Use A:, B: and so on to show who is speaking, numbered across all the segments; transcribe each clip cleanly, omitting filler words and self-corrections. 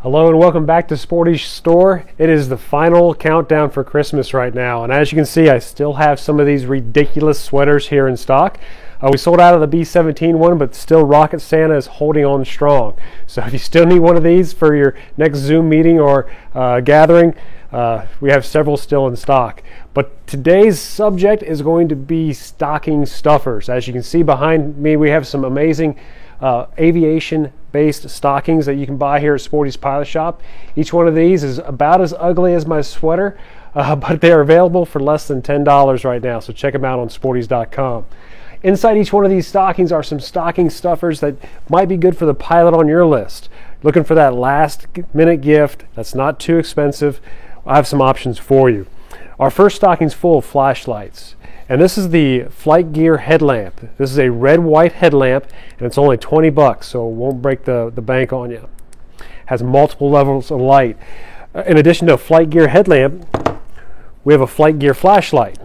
A: Hello and welcome back to Sporty's Store. It is the final countdown for Christmas right now, and as you can see, I still have some of these ridiculous sweaters here in stock. We sold out of the B-17 one, but still Rocket Santa is holding on strong. So if you still need one of these for your next Zoom meeting or gathering, we have several still in stock. But today's subject is going to be stocking stuffers. As you can see behind me, we have some amazing aviation-based stockings that you can buy here at Sporty's Pilot Shop. Each one of these is about as ugly as my sweater, but they are available for less than $10 right now, so check them out on sportys.com. Inside each one of these stockings are some stocking stuffers that might be good for the pilot on your list. Looking for that last-minute gift that's not too expensive, I have some options for you. Our first stocking's full of flashlights. And this is the Flight Gear headlamp. This is a red-white headlamp, and it's only $20, so it won't break the bank on you. Has multiple levels of light. In addition to a Flight Gear headlamp, we have a Flight Gear flashlight.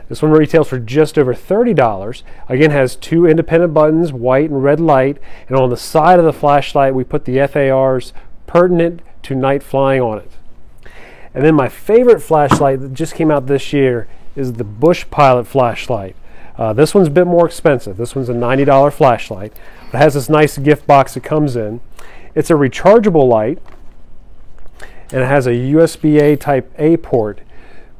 A: This one retails for just over $30. Again, has two independent buttons, white and red light, and on the side of the flashlight, we put the FARs pertinent to night flying on it. And then my favorite flashlight that just came out this year is the Bush Pilot flashlight. This one's a bit more expensive. This one's a $90 flashlight. It has this nice gift box that comes in. It's a rechargeable light, and it has a USB-A type A port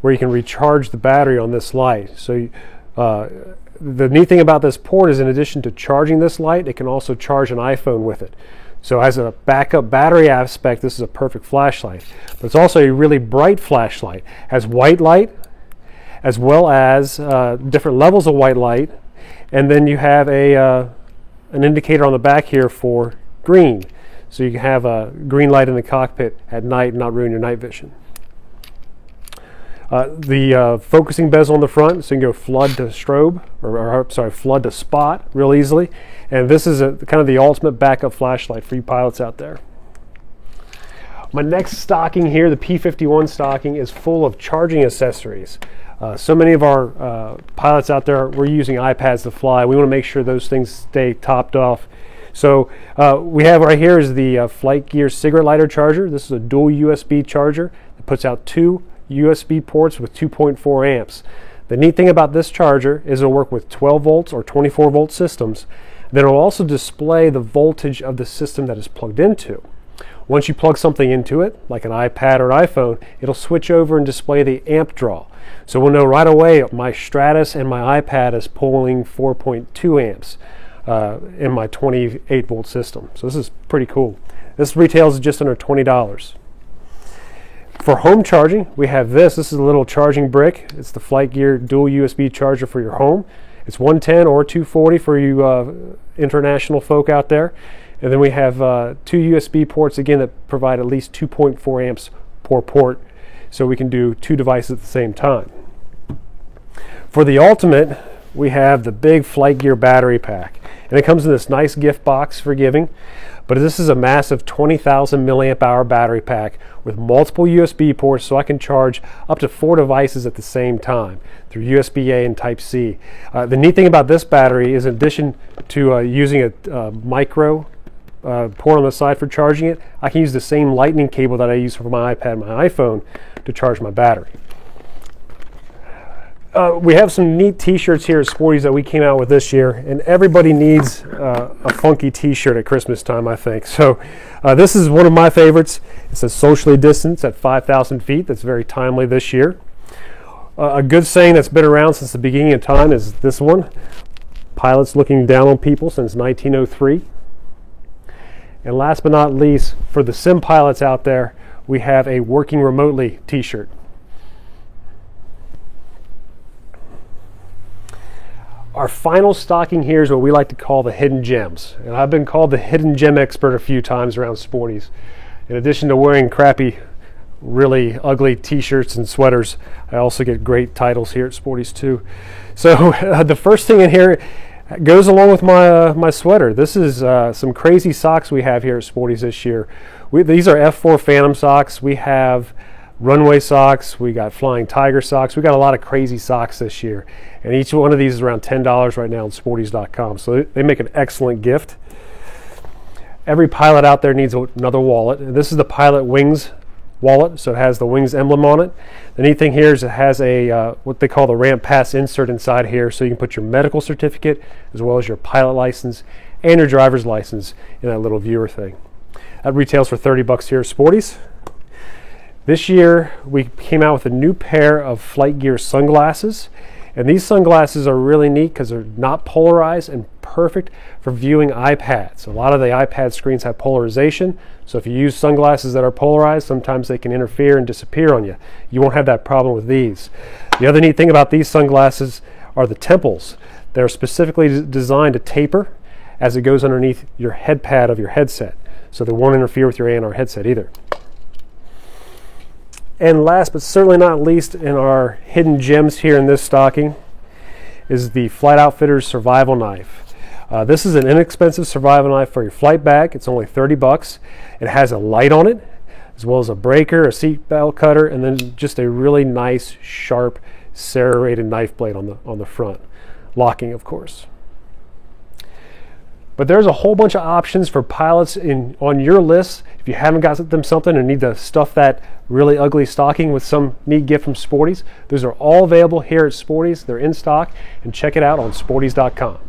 A: where you can recharge the battery on this light. So the neat thing about this port is, in addition to charging this light, it can also charge an iPhone with it. So as a backup battery aspect, this is a perfect flashlight. But it's also a really bright flashlight. It has white light, as well as different levels of white light, and then you have an indicator on the back here for green, so you can have a green light in the cockpit at night and not ruin your night vision. The focusing bezel on the front, so you can go flood to strobe, or flood to spot real easily, and this is kind of the ultimate backup flashlight for you pilots out there. My next stocking here, the P-51 stocking, is full of charging accessories. So many of our pilots out there, we're using iPads to fly. We want to make sure those things stay topped off. So we have right here is the Flight Gear cigarette lighter charger. This is a dual USB charger that puts out two USB ports with 2.4 amps. The neat thing about this charger is it'll work with 12 volts or 24 volt systems. Then it'll also display the voltage of the system that is plugged into. Once you plug something into it, like an iPad or iPhone, it'll switch over and display the amp draw. So we'll know right away my Stratus and my iPad is pulling 4.2 amps in my 28 volt system. So this is pretty cool. This retails just under $20. For home charging, we have this. This is a little charging brick. It's the Flight Gear dual USB charger for your home. It's 110 or 240 for you international folk out there. And then we have two USB ports, again, that provide at least 2.4 amps per port, so we can do two devices at the same time. For the ultimate, we have the big Flight Gear battery pack. And it comes in this nice gift box for giving, but this is a massive 20,000 milliamp hour battery pack with multiple USB ports, so I can charge up to 4 devices at the same time through USB-A and Type-C. The neat thing about this battery is, in addition to using a micro port on the side for charging it, I can use the same lightning cable that I use for my iPad and my iPhone to charge my battery. We have some neat t-shirts here at Sporty's that we came out with this year, and everybody needs a funky t-shirt at Christmas time, I think. So this is one of my favorites. It says socially distanced at 5,000 feet. That's very timely this year. A good saying that's been around since the beginning of time is this one: pilots looking down on people since 1903. And last but not least, for the sim pilots out there, we have a working remotely t-shirt. Our final stocking here is what we like to call the hidden gems. And I've been called the hidden gem expert a few times around Sporty's. In addition to wearing crappy, really ugly t-shirts and sweaters, I also get great titles here at Sporty's too. So the first thing in here goes along with my sweater. This is some crazy socks we have here at Sporty's this year. These are F4 Phantom socks. We have runway socks, we got Flying Tiger socks, we got a lot of crazy socks this year, and each one of these is around $10 right now on sportys.com, so they make an excellent gift. Every pilot out there needs another wallet. And this is the Pilot Wings wallet, so it has the Wings emblem on it. The neat thing here is it has a what they call the ramp pass insert inside here, so you can put your medical certificate as well as your pilot license and your driver's license in that little viewer thing. That retails for $30 here at Sporty's. This year we came out with a new pair of Flight Gear sunglasses, and these sunglasses are really neat because they're not polarized and perfect for viewing iPads. A lot of the iPad screens have polarization, so if you use sunglasses that are polarized, sometimes they can interfere and disappear on you. You won't have that problem with these. The other neat thing about these sunglasses are the temples. They're specifically designed to taper as it goes underneath your head pad of your headset, so they won't interfere with your A&R headset either. And last but certainly not least in our hidden gems here in this stocking is the Flight Outfitters Survival Knife. This is an inexpensive survival knife for your flight bag. It's only $30. It has a light on it, as well as a breaker, a seat belt cutter, and then just a really nice, sharp, serrated knife blade on the front. Locking, of course. But there's a whole bunch of options for pilots on your list. If you haven't got them something and need to stuff that really ugly stocking with some neat gift from Sporty's, those are all available here at Sporty's. They're in stock, and check it out on sportys.com.